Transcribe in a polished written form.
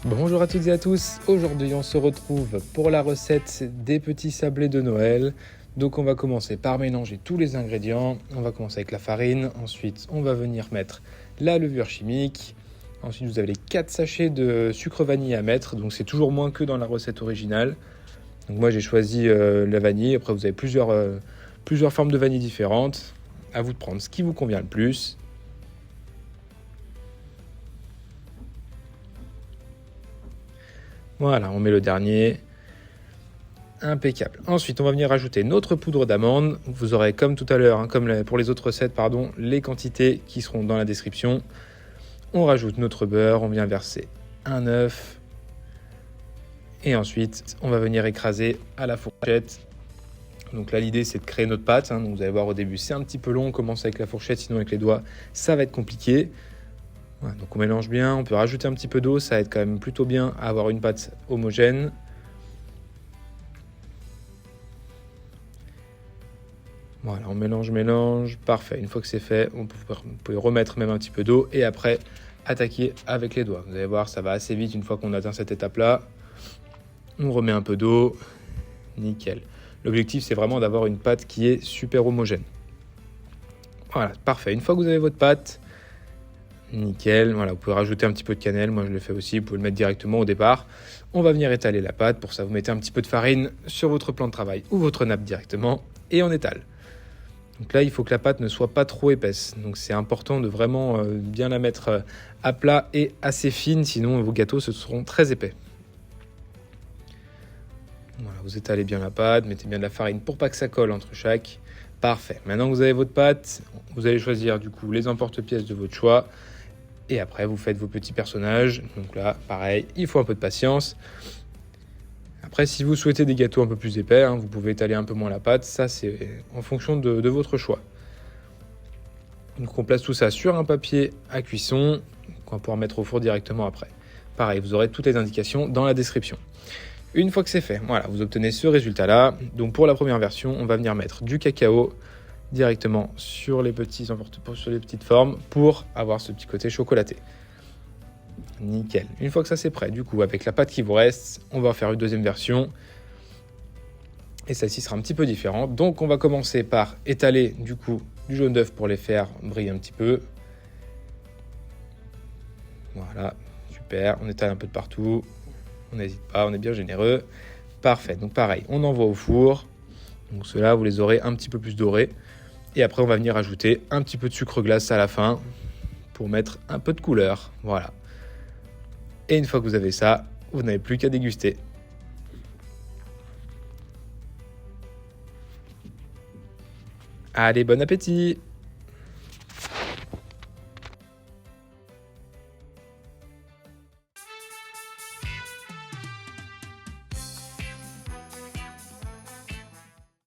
Bonjour à toutes et à tous, aujourd'hui on se retrouve pour la recette des petits sablés de Noël. Donc on va commencer par mélanger tous les ingrédients, on va commencer avec la farine, ensuite on va venir mettre la levure chimique, ensuite vous avez les 4 sachets de sucre vanille à mettre, donc c'est toujours moins que dans la recette originale. Donc moi j'ai choisi la vanille, après vous avez plusieurs formes de vanille différentes, à vous de prendre ce qui vous convient le plus. Voilà, on met le dernier. Impeccable. Ensuite, on va venir rajouter notre poudre d'amande. Vous aurez comme tout à l'heure, comme pour les autres recettes, les quantités qui seront dans la description. On rajoute notre beurre, on vient verser un œuf. Et ensuite, on va venir écraser à la fourchette. Donc là, l'idée, c'est de créer notre pâte. Donc vous allez voir au début, c'est un petit peu long. On commence avec la fourchette, sinon avec les doigts, ça va être compliqué. Voilà, donc on mélange bien, on peut rajouter un petit peu d'eau, ça aide quand même plutôt bien à avoir une pâte homogène. Voilà, on mélange, parfait. Une fois que c'est fait, vous pouvez remettre même un petit peu d'eau et après attaquer avec les doigts. Vous allez voir, ça va assez vite une fois qu'on atteint cette étape-là. On remet un peu d'eau, nickel. L'objectif, c'est vraiment d'avoir une pâte qui est super homogène. Voilà, parfait. Une fois que vous avez votre pâte, nickel, voilà, vous pouvez rajouter un petit peu de cannelle, moi je le fais aussi, vous pouvez le mettre directement au départ. On va venir étaler la pâte, pour ça vous mettez un petit peu de farine sur votre plan de travail ou votre nappe directement et on étale. Donc là il faut que la pâte ne soit pas trop épaisse, donc c'est important de vraiment bien la mettre à plat et assez fine, sinon vos gâteaux ce seront très épais. Voilà, vous étalez bien la pâte, mettez bien de la farine pour pas que ça colle entre chaque. Parfait, maintenant que vous avez votre pâte, vous allez choisir du coup les emporte-pièces de votre choix. Et après, vous faites vos petits personnages. Donc là, pareil, il faut un peu de patience. Après, si vous souhaitez des gâteaux un peu plus épais, vous pouvez étaler un peu moins la pâte. Ça, c'est en fonction de votre choix. Donc on place tout ça sur un papier à cuisson qu'on va pouvoir mettre au four directement après. Pareil, vous aurez toutes les indications dans la description. Une fois que c'est fait, voilà, vous obtenez ce résultat-là. Donc pour la première version, on va venir mettre du cacao directement sur les petites formes pour avoir ce petit côté chocolaté. Nickel. Une fois que ça c'est prêt, du coup avec la pâte qui vous reste, on va faire une deuxième version. Et celle-ci sera un petit peu différente. Donc on va commencer par étaler du coup du jaune d'œuf pour les faire briller un petit peu. Voilà, super. On étale un peu de partout. On n'hésite pas, on est bien généreux. Parfait. Donc pareil, on envoie au four. Donc ceux-là, vous les aurez un petit peu plus dorés. Et après, on va venir ajouter un petit peu de sucre glace à la fin pour mettre un peu de couleur. Voilà. Et une fois que vous avez ça, vous n'avez plus qu'à déguster. Allez, bon appétit!